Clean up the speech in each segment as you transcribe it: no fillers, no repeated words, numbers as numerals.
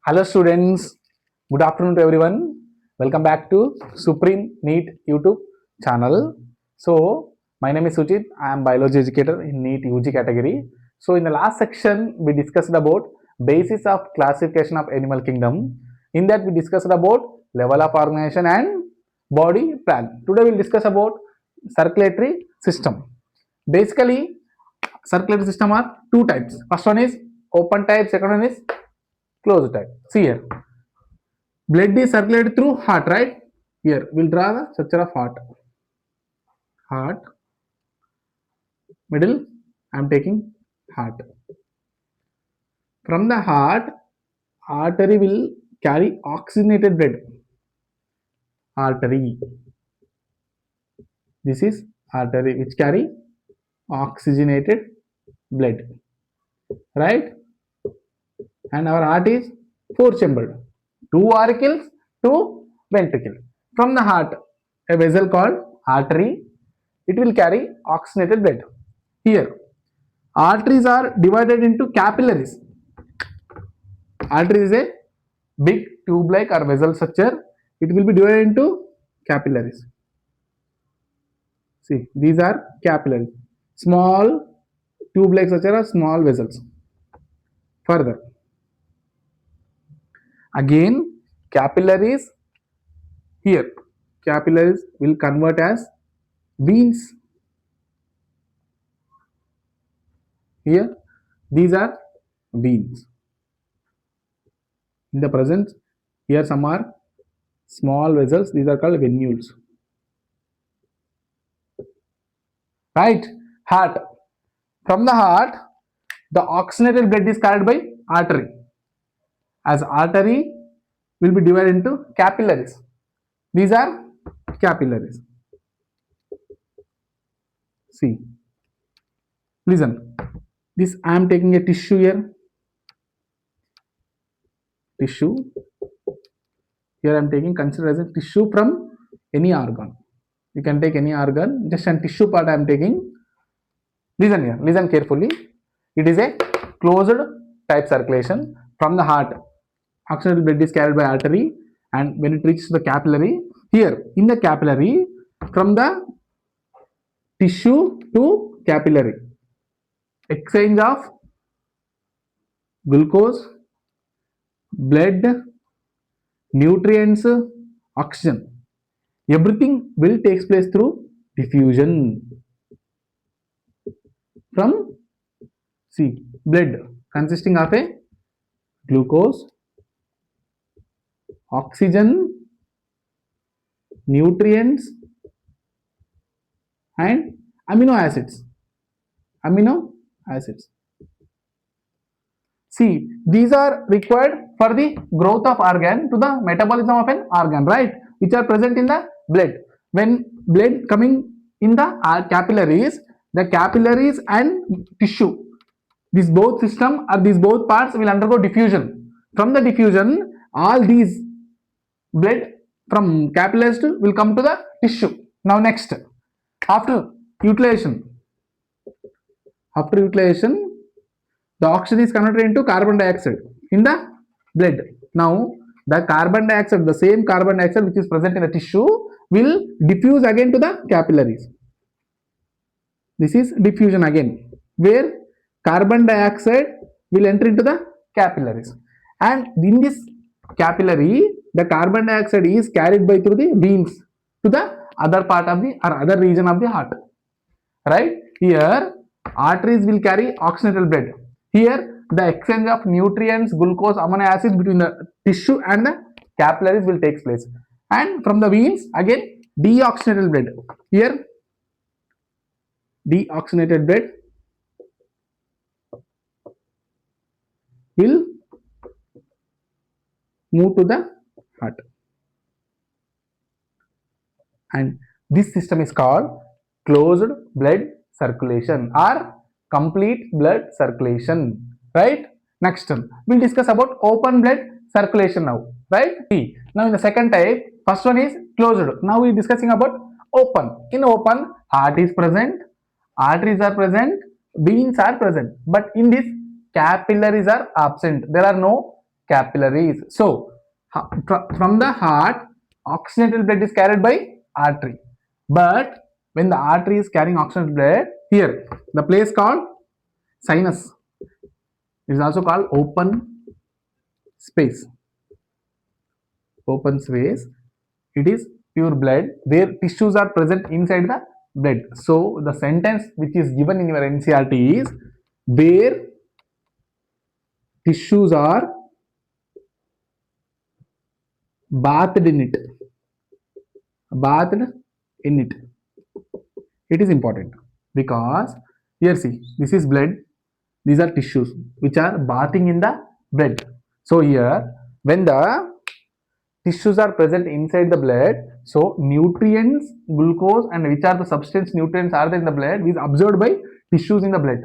Hello students, good afternoon to everyone. Welcome back to Supreme Neet YouTube channel. So my name is Suchith. I am biology educator in Neet UG category. So in the last section we discussed about basis of classification of animal kingdom. In that we discussed about level of organization and body plan. Today we will discuss about circulatory system. Basically circulatory system are two types. First one is open type, second one is closed type. See here, blood is circulated through heart, right? Here we'll draw the structure of heart. Heart, middle, I'm taking heart. From the heart, artery will carry oxygenated blood. Artery, this is artery which carry oxygenated blood, right? And our heart is four chambered, two auricles, two ventricle. From the heart, a vessel called artery, it will carry oxygenated blood. Here arteries are divided into capillaries. Artery is a big tube like or vessel structure. It will be divided into capillaries. See, these are capillaries, small tube like structure are small vessels. Further, again capillaries, here capillaries will convert as veins. Here these are veins. In the present, here some are small vessels, these are called venules, right? Heart, from the heart the oxygenated blood is carried by artery. As artery will be divided into capillaries, these are capillaries. See, listen, this I am taking a tissue here, tissue. Here I am taking, consider as a tissue from any organ. You can take any organ, just a tissue part I am taking. Listen here, listen carefully. It is a closed type circulation. From the heart, oxygenated blood is carried by artery, and when it reaches the capillary, here in the capillary, from the tissue to capillary, exchange of glucose, blood, nutrients, oxygen, everything will take place through diffusion. From, see, blood consisting of a glucose, oxygen, nutrients and amino acids. See, these are required for the growth of organ, to the metabolism of an organ, right? Which are present in the blood. When blood coming in the capillaries, the capillaries and tissue, these both system or these both parts will undergo diffusion. From the diffusion, all these blood from capillaries will come to the tissue. Now next, after utilization, the oxygen is converted into carbon dioxide in the blood. Now the carbon dioxide, the same carbon dioxide which is present in the tissue, will diffuse again to the capillaries. This is diffusion again, where carbon dioxide will enter into the capillaries, and in this capillary the carbon dioxide is carried by through the veins to the other part of the or other region of the heart, right? Here arteries will carry oxygenated blood. Here the exchange of nutrients, glucose, amino acids between the tissue and the capillaries will take place, and from the veins again deoxygenated blood. Here deoxygenated blood will move to the heart, and this system is called closed blood circulation or complete blood circulation, right? Next we'll discuss about open blood circulation now, right? Now in the second type, first one is closed. Now we're discussing about open. In open, heart is present, arteries are present, veins are present, but in this capillaries are absent. There are no capillaries. So from the heart, oxygenated blood is carried by artery. But when the artery is carrying oxygenated blood, here the place called sinus is also called open space. Open space. It is pure blood where tissues are present inside the blood. So the sentence which is given in your NCERT is where tissues are bathed in it. Bathed in it. It is important because here see, this is blood, these are tissues which are bathing in the blood. So here when the tissues are present inside the blood, so nutrients, glucose and which are the substance nutrients are there in the blood is absorbed by tissues in the blood.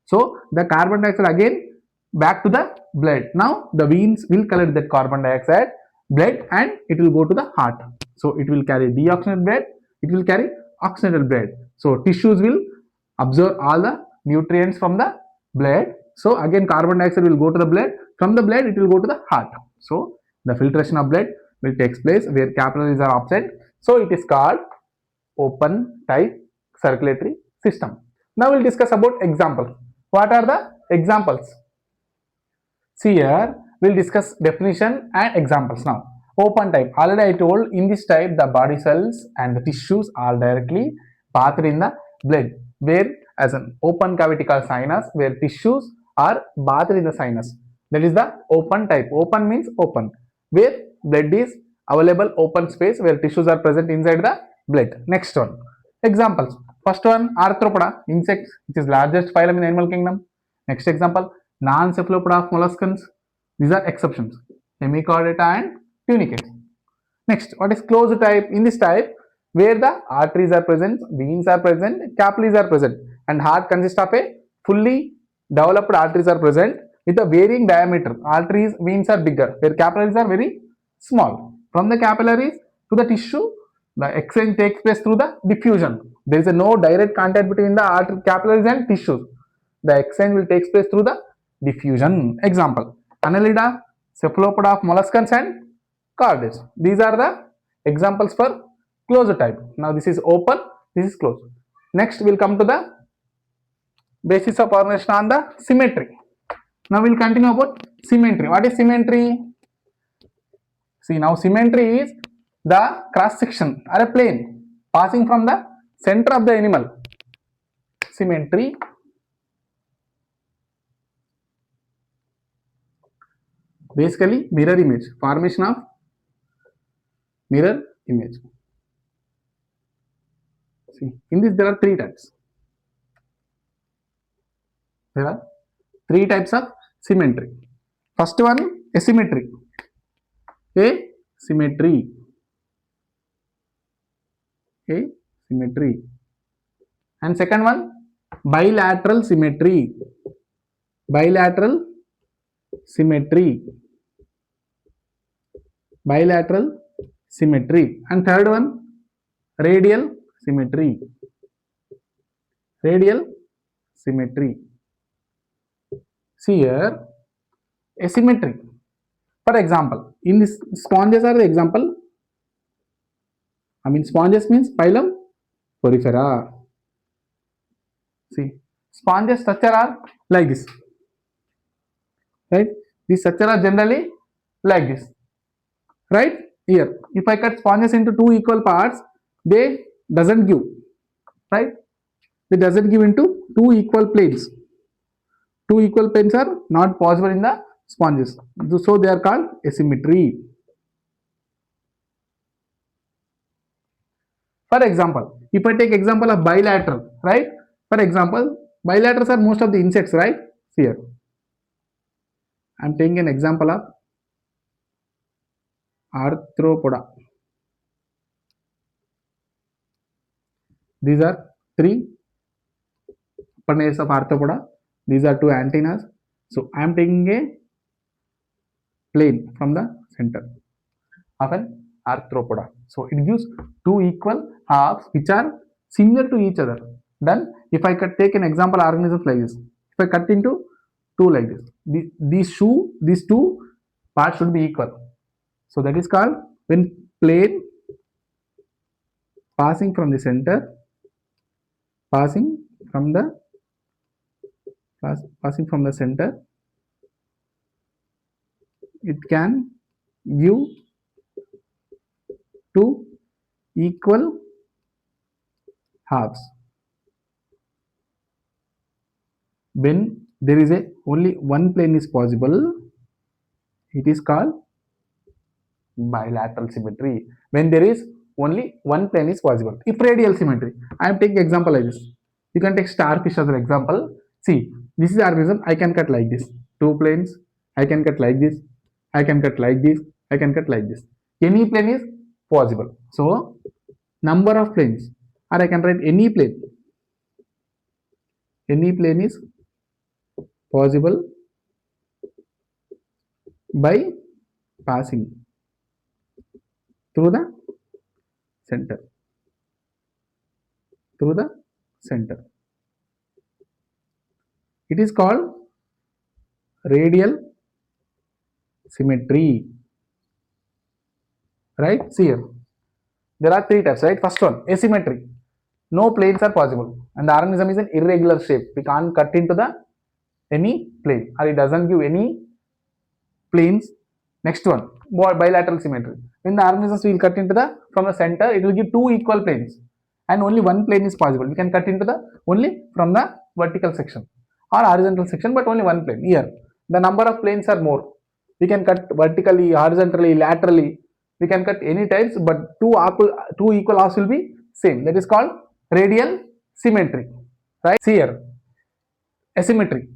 So the carbon dioxide again back to the blood. Now the veins will collect that carbon dioxide blood and it will go to the heart. So it will carry deoxygenated blood, it will carry oxygenated blood. So tissues will absorb all the nutrients from the blood. So again carbon dioxide will go to the blood, from the blood it will go to the heart. So the filtration of blood will take place where capillaries are absent. So it is called open type circulatory system. Now we'll discuss about examples. What are the examples? See here, we'll discuss definition and examples now. Open type. Already I told in this type the body cells and the tissues are directly bathed in the blood, where as an open cavity called sinus, where tissues are bathed in the sinus. That is the open type. Open means open, where blood is available, open space where tissues are present inside the blood. Next one. Examples. First one, arthropoda, insects, which is largest phylum in animal kingdom. Next example, non-cephalopoda of molluscans. These are exceptions. Hemichordata and tunicates. Next, what is closed type? In this type, where the arteries are present, veins are present, capillaries are present, and heart consists of a fully developed arteries are present with a varying diameter. Arteries, veins are bigger, where capillaries are very small. From the capillaries to the tissue, the exchange takes place through the diffusion. There is no direct contact between the artery, capillaries and tissues. The exchange will take place through the diffusion. Example, Annelida, cephalopoda of molluscans and chordates. These are the examples for closed type. Now this is open, this is closed. Next we'll come to the basis of organization on the symmetry. Now we'll continue about symmetry. What is symmetry? See, now symmetry is the cross section or a plane passing from the center of the animal. Symmetry. Basically mirror image, formation of mirror image. See, in this there are three types. There are three types of symmetry. First one, asymmetry. Asymmetry. Asymmetry. And second one, bilateral symmetry. Bilateral symmetry. Bilateral symmetry. And third one, radial symmetry. Radial symmetry. See here, asymmetry. For example, in this sponges are the example. I mean sponges means phylum Porifera. See, sponges structure are like this. Right? These structure are generally like this. Right? Here, if I cut sponges into two equal parts, they doesn't give. Right? They doesn't give into two equal planes. Two equal planes are not possible in the sponges. So they are called asymmetry. For example, if I take example of bilateral, right? For example, bilaterals are most of the insects, right? Here, I am taking an example of arthropoda. These are three upper layers of arthropoda. These are two antennas. So I am taking a plane from the center of an arthropoda. So it gives two equal halves which are similar to each other. Then if I take an example organisms like this, if I cut into two like this, these two Parts should be equal. So that is called when plane passing from the center, passing from the passing from the center, it can give two equal halves. When there is a only one plane is possible, it is called bilateral symmetry. When there is only one plane is possible. If radial symmetry, I am taking example like this. You can take starfish as an example. See, this is the organism. I can cut like this. Two planes. I can cut like this. I can cut like this. I can cut like this. Any plane is possible. So, number of planes, or I can write any plane. Any plane is possible by passing through the center. Through the center. It is called radial symmetry. Right? See here. There are three types, right? First one, asymmetry. No planes are possible. And the organism is an irregular shape. We can't cut into the any plane, or it doesn't give any planes. Next one, more bilateral symmetry. When the organisms will cut into the from the center, it will give two equal planes, and only one plane is possible. We can cut into the only from the vertical section or horizontal section, but only one plane. Here, the number of planes are more. We can cut vertically, horizontally, laterally. We can cut any types, but two equal halves will be same. That is called radial symmetry. Right? See here, asymmetry.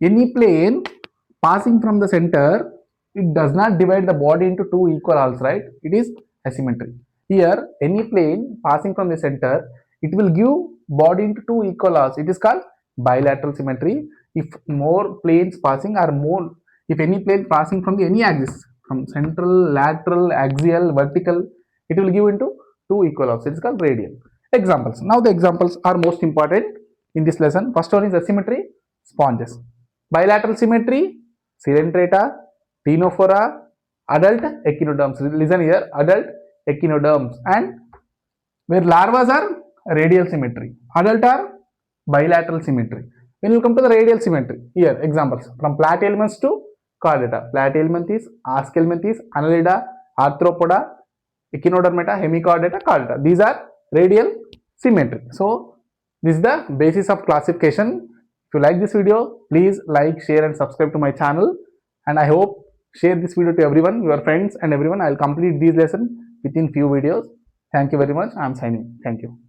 Any plane passing from the center, it does not divide the body into two equal halves, right? It is asymmetry. Here, any plane passing from the center, it will give body into two equal halves. It is called bilateral symmetry. If more planes passing are more, if any plane passing from the any axis, from central, lateral, axial, vertical, it will give into two equal halves. It is called radial. Examples. Now the examples are most important in this lesson. First one is asymmetry, sponges. Bilateral symmetry, Coelenterata, Ctenophora, adult echinoderms. Listen here, adult echinoderms. And where larvae are radial symmetry, adult are bilateral symmetry. When you come to the radial symmetry, here examples from platyhelminths to chordata. Platyhelminthes, Aschelminthes, Annelida, Arthropoda, Echinodermata, Hemichordata, chordata. These are radial symmetry. So this is the basis of classification. If you like this video, please like, share and subscribe to my channel. And I hope share this video to everyone, your friends and everyone. I will complete these lessons within few videos. Thank you very much. I am signing. Thank you.